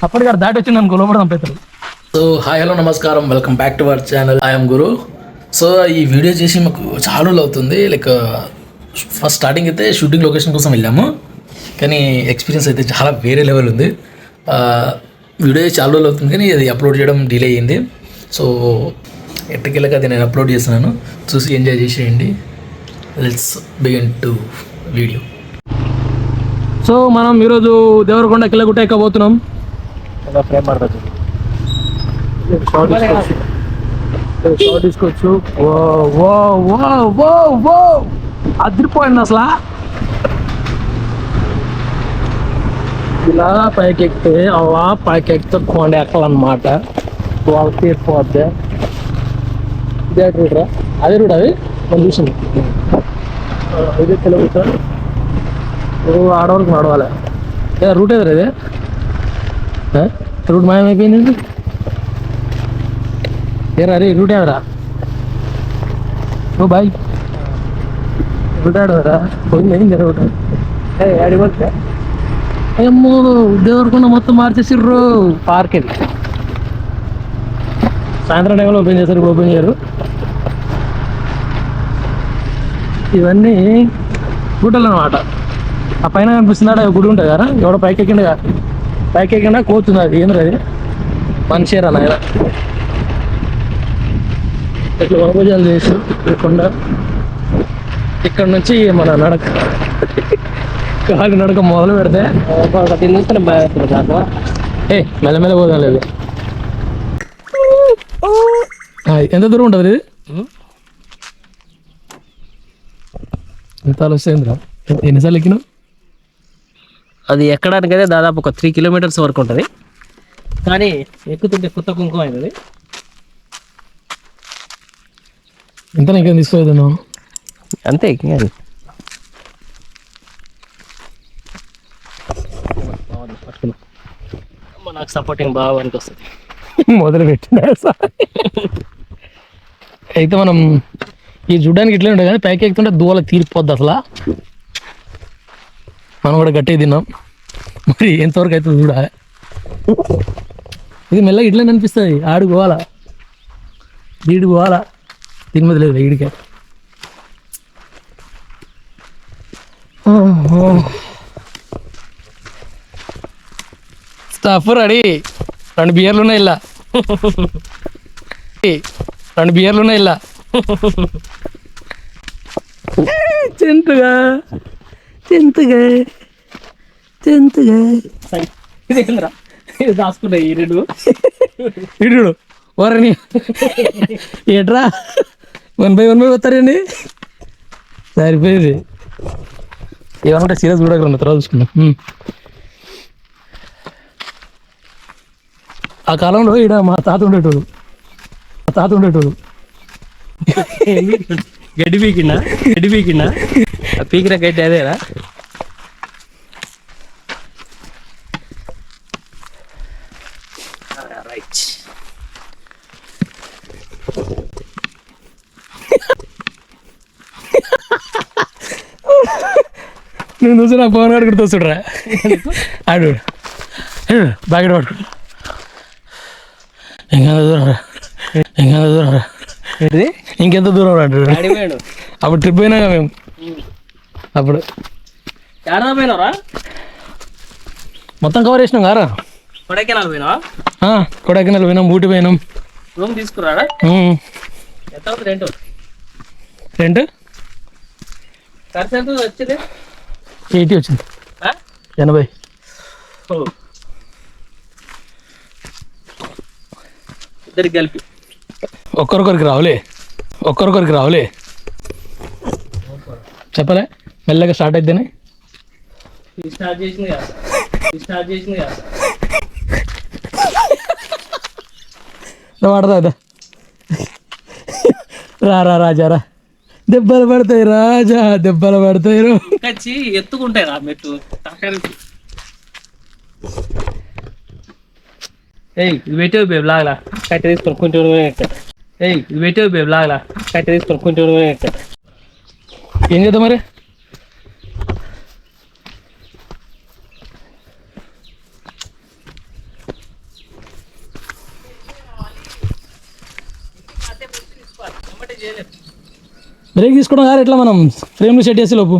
అప్పటికాడు దాటి వచ్చింది అనుకో లోపల పంపిస్తారు. సో హాయ్ హలో నమస్కారం, welcome back to our channel. I'm Guru. So ఈ వీడియో చేసి మాకు చాలా రోజులు అవుతుంది. లైక్ ఫస్ట్ స్టార్టింగ్ అయితే షూటింగ్ లొకేషన్ కోసం వెళ్ళాము, కానీ ఎక్స్పీరియన్స్ అయితే చాలా వేరే లెవెల్ ఉంది. వీడియో చాలా రోజులు అవుతుంది కానీ అది అప్లోడ్ చేయడం డిలే అయ్యింది. సో ఎట్టకెళ్ళక అది నేను అప్లోడ్ చేస్తున్నాను, చూసి ఎంజాయ్ చేసేయండి. Let's begin to video. So మనం ఈరోజు దేవరకొండ కిల్లగుట్ట ఎక్కబోతున్నాం. షార్ట్ తీసుకోవచ్చు. అదిరిపోయింది అసలు. ఇలా పైకి ఎక్కితే అలా పైకి ఎక్కితే కొండ ఎక్కాలన్నమాట. వాళ్ళ తీరిపోద్ది. ఇదే రూట్, అదే రూట్ అది మనం చూసింది. ఇదే కిలోగుట్ట. ఆడవరకు నడవాలి. రూట్ ఎదురు ఇదే రూట్ మాయమైపోయింది. ఏరా రే రూట్ ఎదరా? ఓ బాయ్ రూట్ ఆడదరా? పోయింది రూట్. అడిగిపోతే ఏమో దేవరకొండ మొత్తం మార్చేసిర్రు. పార్క్ ఇది సాయంత్రం టైంలో ఓపెన్ చేస్తారు, ఓపెన్ చేయరు. ఇవన్నీ గుట్టలు అన్నమాట. ఆ పైన కనిపిస్తున్నాడు గుడి ఉంటుంది కదా, ఎవడో పైకి ఎక్కిండగా, పైకి ఎక్కిండా కోతుంది. అది ఏంద్ర అది మనిషేరా నాయన. ఇట్లా వాపోజాలు చేసి కొండ ఇక్కడ నుంచి మన నడక కాలి నడక మొదలు పెడితే మెల్లమెల్ల పోదాం. లేదు ఎంత దూరం ఉంటుంది ఇది? ఎంత ఆలోచించరా? ఎన్నిసార్లు ఎక్కినావు? అది ఎక్కడానికైతే దాదాపు ఒక 3 కిలోమీటర్స్ వరకు ఉంటుంది, కానీ ఎక్కుతుంటే కొత్త కుంకుమ అవుతుంది. ఎంత ఇంకేం తీసుకోలేదు నువ్వు? అంతే. అది నాకు సపోర్టింగ్ బాగా పనికి వస్తుంది. మొదలు పెట్టిన అయితే మనం ఈ చూడ్డానికి ఇట్లే ఉంటుంది, కానీ పైకి ఎక్కుతుంటే దూల తీరిపోద్ది అసలు. మనం కూడా గట్టిగా తిన్నాం, మరి ఎంతవరకు అవుతుంది చూడాలి. ఇది మెల్లగా ఇట్లనే అనిపిస్తుంది. ఆడికి పోవాలా, వీడికి పోవాలా, తినమది లేదు వీడికే. Staff ready. 2 బియర్లు ఉన్నాయి ఇలా, 2 బియర్లు ఉన్నాయి ఇలా. చెంతుగా చెంతుగా చెంతుగా దాచుకున్నాయి ఈ 2 ఇడు ఓరని ఏట్రా 1 by 1 వస్తారండి. సరిపోయింది. ఏమన్నా సీరియస్ చూడగలను, తర్వాత చూసుకున్నాం. ఆ కాలంలో ఈడ మా తాత ఉండేటోడు. గడ్డి పీకినా పీకిన గడ్డి అదేరా. రైట్. నేను చూసి నా పవన్ గారు కూడా తోస్తుడ్రా. ఆడు బాగా పట్టుకుంటా. ఇంకెంత దూరం రా అంటాడు. అప్పుడు ట్రిప్ పోయినా మేము. అప్పుడు పోయినారా? మొత్తం కవర్ చేసినాం కారా. కొడైకెనాల్ పోయినా? కొడైకెనాల్ పోయినాం, ఊటీ పోయినాం. రూమ్ తీసుకురాడా? ఎంత అవుతుంది రెంట్? ఖర్చు ఎంత వచ్చింది? 80 వచ్చింది. 80. ఇద్దరికి కలిపి ఒక్కరికొరికి రావులే చెప్పలే. మెల్లగా స్టార్ట్ అయితేనే స్టార్ట్ చేసింది వాడదా. రాజారా, దెబ్బలు పడతాయి రాజా, దెబ్బలు పడతాయి. కచ్చి ఎత్తుకుంటాయి రా మెట్టు. ఇది పెట్టేవి బేబ్ లాగలా కట్టె తీసుకొని కొంచెం ఇది పెట్టేవి బేబ్ లాగలా కట్టె తీసుకొని కొంచెం ఏం చేద్దాం మరి? బ్రేక్ తీసుకోవడం కాదు, ఎట్లా మనం ఫ్రేమ్లు సెట్ చేసే లోపు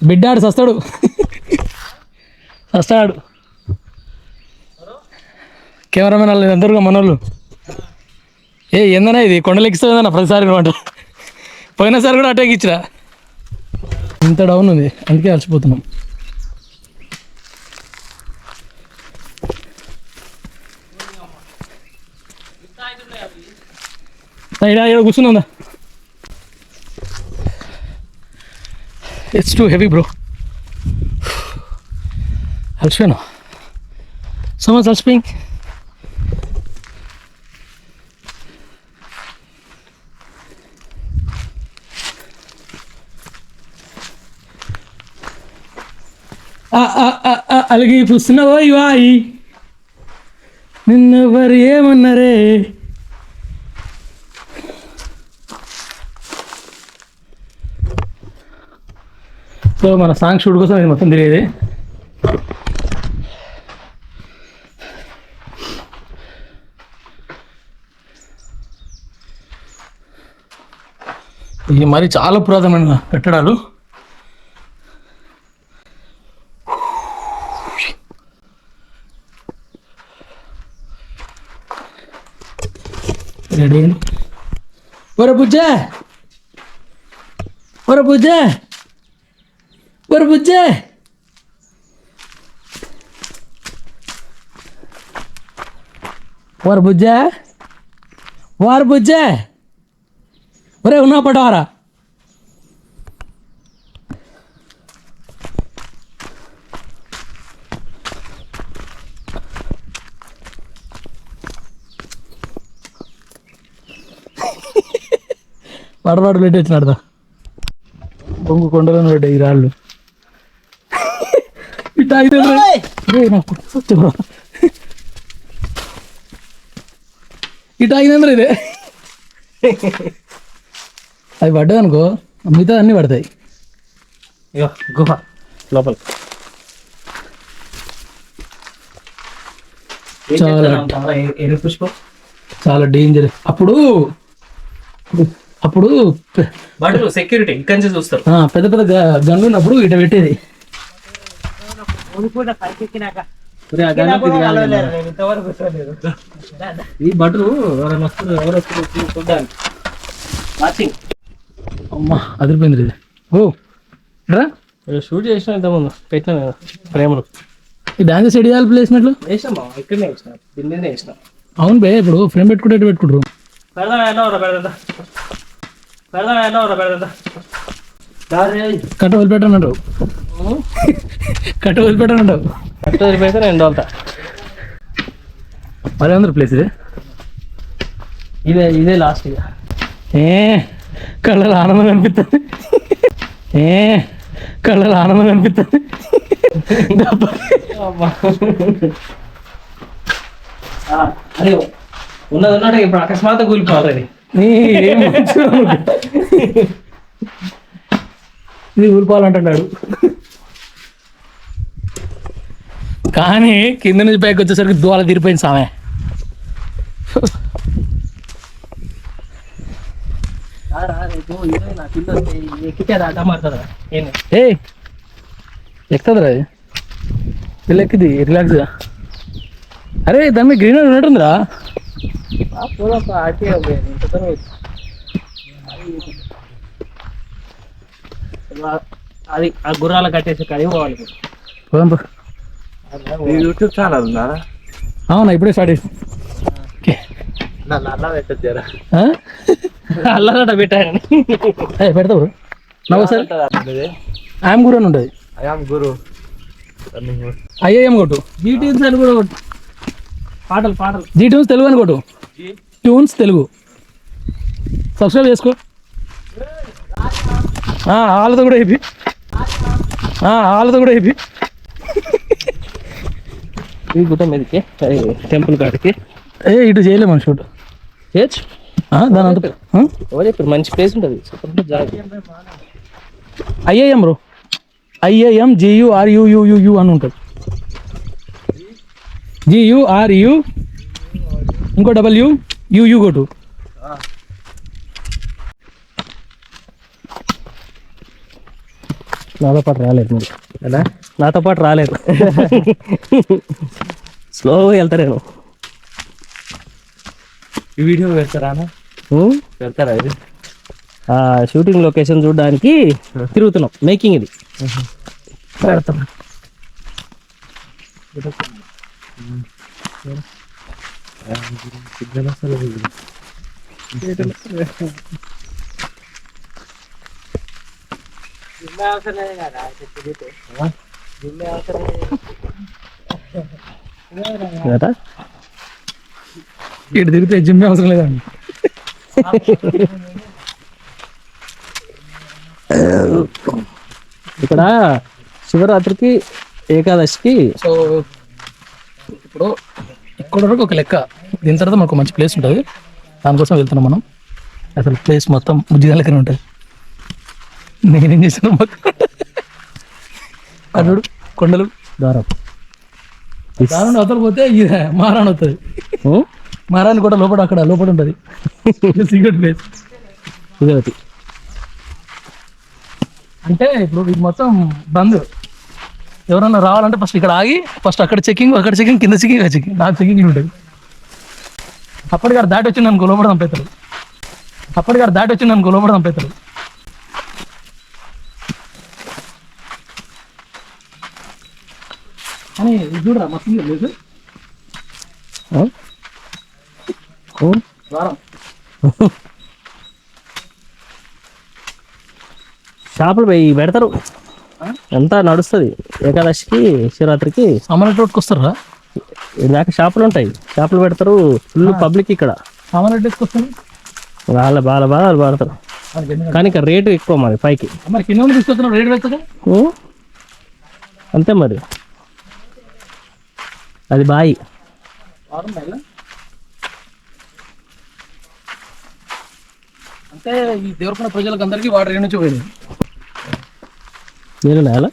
బిడ్డాడు సస్తాడు. సస్తాడు కెమెరామెన్ వాళ్ళు అందరూ మనోళ్ళు. ఏందన్నా ఇది కొండలెక్కిస్తుందన్న ప్రతిసారి అనమాట. పోయినసారి కూడా అటాక్ ఇచ్చిరా. ఇంత డౌన్ ఉంది, అందుకే అలసిపోతున్నాం. ఇక్కడ కూర్చుందా? It's too heavy bro. అలసిపోయాను. సో మచ్ అలసిపోయింగ్. అలాగే చూస్తున్నావో ఇవాయి నిన్నెవరు ఏమన్నారే. సో మన సాంగ్ షూట్ కోసం ఇది మొత్తం తిరిగేది. ఇది మరి చాలా పురాతనమైన కట్టడాలు. రెడీ వరబుజ్జే వరబుజ్జే వరబుజ్జే వరబుజ్జే వరబుజ్జే ఒరే ఉన్నా పడవారా. పడవాడు పెట్టి వచ్చినాడుదా బొంగు కొండలను పడ్డాయి ఈ రాళ్ళు. ఇట్లా అయితే ఇటు ఆగినందరూ ఇదే. అవి పడ్డాయి అనుకో మిగతా అన్నీ పడతాయి. ఇగో గుహ లోపల పుష్పం చాలా డేంజర్. అప్పుడు అప్పుడు బట్టలు సెక్యూరిటీ ఇక్కడి నుంచి చూస్తారు. పెద్ద పెద్ద గన్లు ఉన్నప్పుడు ఇట పెట్టేది. ఈ బట్టలు ఎవరైనా వస్తారు ఎవరు వస్తారు చూడడానికి. అమ్మా అదిరిపోయింది ఇది. ఓ రా షూట్ చేసిన ఇంతకుముందు పెట్టినా కదా ప్రేమలు. ఈ డాన్స్ ఎడ్ చేయాలి ప్లేస్మెంట్లు వేసినాం ఇక్కడనే వేసిన దీని వేసిన. అవును బే ఇప్పుడు ఫ్రేమ్ పెట్టుకుంటే పెట్టుకుంటారు. కట్ట వదిలిపెట్టానంటావు కట్ట వదిలిపెట్టానంటావు కట్ట వదిలిపెడితే నేను వెళ్తా. మరి అందరు ప్లేస్ ఇది ఇదే లాస్ట్. ఇక కళ్ళలో ఆనందం అనిపిస్తుంది. కళ్ళలో ఆనందం అనిపిస్తుంది. అరే ఉన్నది ఉన్నట్టు ఇప్పుడు అకస్మాత్తుగా కూలిపోవాలి. ఇది ఊరిపోవాలంటున్నాడు కానీ కింద నుంచి పైకి వచ్చేసరికి దోల తీరిపోయింది సామె. ఎక్కుతుందిరా పిల్ల ఎక్కింది రిలాక్స్గా. అరే దాని మీద గ్రీనరీ ఉన్నట్టుందిరా. అది ఆ గుర్రాలు కట్టేసి కడిగి పోవాలి. యూట్యూబ్ ఛానల్ ఉందా? అవునా ఇప్పుడే స్టార్ట్ చేసి అల్లా పెట్టారా? అల్లగడ్డ పెట్టాను పెడతావు నవ్వు సార్. ఐఎమ్ గురు అని ఉంటుంది. ఐఏఎం కొట్టు. జీ ట్యూన్స్ అని కూడా కొట్టు. పాటలు పాటలు జీ ట్యూన్స్ తెలుగు అని కొట్టు. ట్యూన్స్ తెలుగు సబ్స్క్రైబ్ చేసుకో. వాళ్ళతో కూడా అయిపోయి వాళ్ళతో కూడా అయిపోయి ఈ గుట్ట మీదకి టెంపుల్ కాడికి ఇటు చేయలేము షూట్. దాని అంత ఎవరు చెప్పారు మంచి ప్లేస్ ఉంటుంది ఐఐఎం బ్రో, ఐఐఎం GURUUUU అని ఉంటుంది. GURU ఇంకో WUU కొట్టు. నాతో పాటు రాలేదు మీరు కదా, నాతో పాటు రాలేదు. స్లోగా వెళ్తా నేను. ఈ వీడియో పెడతారా పెడతారా ఇది షూటింగ్ లొకేషన్ చూడడానికి తిరుగుతున్నాం, మేకింగ్ ఇది పెడతాం. ఇటు తిరిగితే జిమ్ అవసరం లేదండి. ఇక్కడ శివరాత్రికి, ఏకాదశికి సో ఇప్పుడు ఇక్కడ వరకు ఒక లెక్క. దీని తర్వాత మనకు మంచి ప్లేస్ ఉంటుంది, దానికోసం వెళ్తున్నాం మనం. అసలు ప్లేస్ మొత్తం ముజ్జిగా లెక్కనే ఉంటుంది. నేనేం చేసిన మొత్తం అడు కొండలు దారం దారం అవతల పోతే ఇది మారాన్ అవుతుంది. మారాన్ కూడా లోపల అక్కడ లోపల ఉంటుంది సీక్రెట్ ప్లేస్ శివరాత్రి. అంటే ఇప్పుడు ఇది మొత్తం బంద్. ఎవరన్నా రావాలంటే ఫస్ట్ ఇక్కడ ఆగి, ఫస్ట్ అక్కడ చెకింగ్, కింద చెకింగ్, నాకు చెకింగ్ ఉంటుంది. అప్పటికారు దాటి వచ్చి నన్ను లోపల చంపేతారు. అని చూడరా మస్తు లేదు వారం. షాపులు పెడతారు, ఎంత నడుస్తుంది. ఏకాదశికి, శివరాత్రికి సామాన్య రోడ్కి వస్తారా, నాకు షాపులు ఉంటాయి, షాపులు పెడతారు. ఫుల్ పబ్లిక్ ఇక్కడ. సామాన్య రోడ్కి వస్తారు, వాళ్ళ బాగా పడతారు. కానీ ఇక్కడ రేటు ఎక్కువ మరి పైకి. మరి కింద తీసుకొస్తున్నారు రేటు పెడతారు అంతే. మరి అది బాయి. అంటే ఈ దేవరకొండ ప్రజలకు అందరికీ వాటర్ నుంచి పోయింది. నేను నేల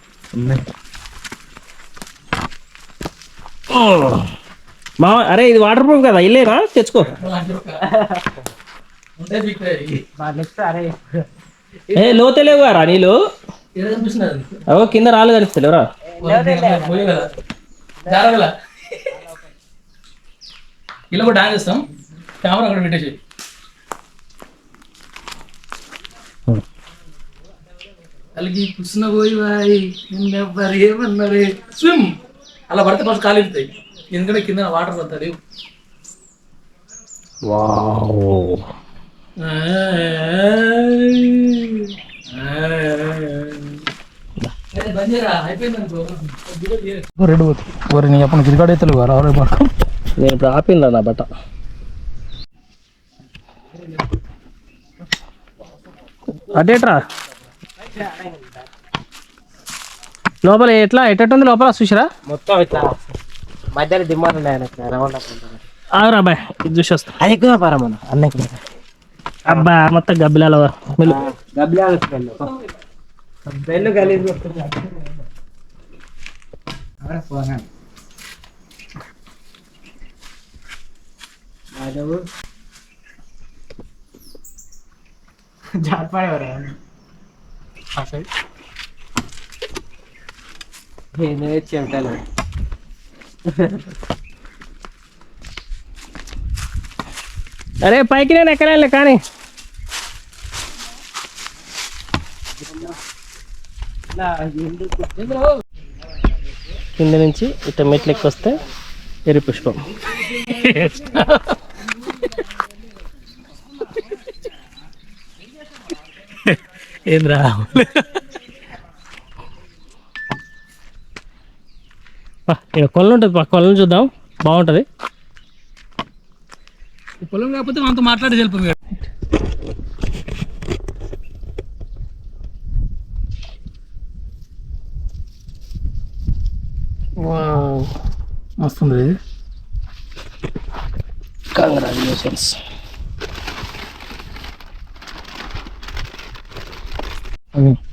మా అరే ఇది వాటర్ ప్రూఫ్ కదా, ఇల్లేనా తెచ్చుకో. ఏ లోతే లేవు రా నీళ్ళు, అవో కింద రాళ్ళు కనిపిస్తలేవురా. ఇలా కూడా డాన్స్ చేస్తాం, కెమెరా అక్కడ పెట్టేసి. అలాగే కృష్ణ పోయి బాయ్ నిన్నెవ్వరు ఏమన్నారే స్విమ్ అలా పడితే ఫస్ట్ కాలు ఇస్తాయి, ఎందుకంటే కింద వాటర్ పడుతుంది. రెడ్ పోతుంది నీ అప్పుడు క్రికెట్ అయితే రావరే పడతాం. నేను ఇప్పుడు ఆపిందా నా బట్ట. అదేట్రా లోపల ఎట్లా ఎట్టుంది లోపల చూసిరా మొత్తం ఇట్లా మధ్యలో దిమ్మాలు ఆగురా అబ్బాయి, ఇది చూసి వస్తా. అది ఎక్కువ పరమను అన్నకి అబ్బా మొత్తం గబ్బిలాల గబ్బిలాలు బెల్లు గలీజ్ జారిపడేవారు చెప్తాను. అరే పైకి నేను ఎక్కలే కానీ కింద నుంచి ఇట్లా మెట్లు ఎక్కి వస్తే ఎరి పుష్పం. ఏంద్రా ఇక్కడ కొలను ఉంటుంది, కొలను చూద్దాం బాగుంటుంది. పొలం కాకపోతే మనతో మాట్లాడి వెళ్ళిపోయి. మస్తుంది. కంగ్రాచులేషన్స్.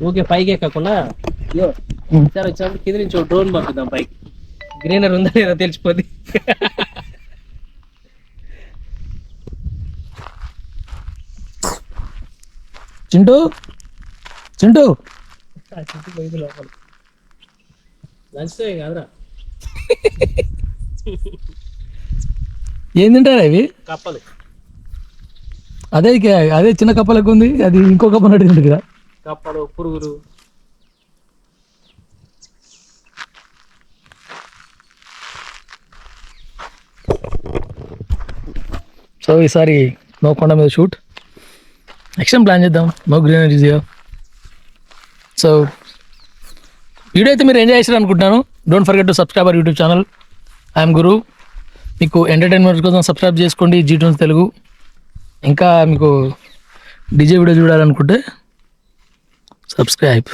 ఊకే పైకి ఎక్కకుండా సార్ వచ్చినప్పుడు కింద నుంచి డ్రోన్ పంపిద్దాం పైకి, గ్రీనర్ ఉందా లేదా తెలిసిపోద్ది. చింటూ చింటూ లోపల లంచ్ టైం కాదురా, ఏం తింటారా ఇవి? కప్పలు. అదే అదే చిన్న కప్పలకు ఉంది, అది ఇంకో కప్ప నడిచింది కదా. కప్పలు, పురుగులు. సో ఈసారి నో కొండ మీద షూట్, నెక్స్ట్ టైం ప్లాన్ చేద్దాం. No greeneries here. So video అయితే మీరు ఎంజాయ్ చేశారు అనుకుంటున్నాను. Don't forget to subscribe our YouTube channel. I'm Guru. మీకు ఎంటర్టైన్మెంట్ కోసం సబ్స్క్రైబ్ చేసుకోండి G Tunes తెలుగు. ఇంకా మీకు డీజే వీడియో చూడాలనుకుంటే సబ్స్క్రైబ్.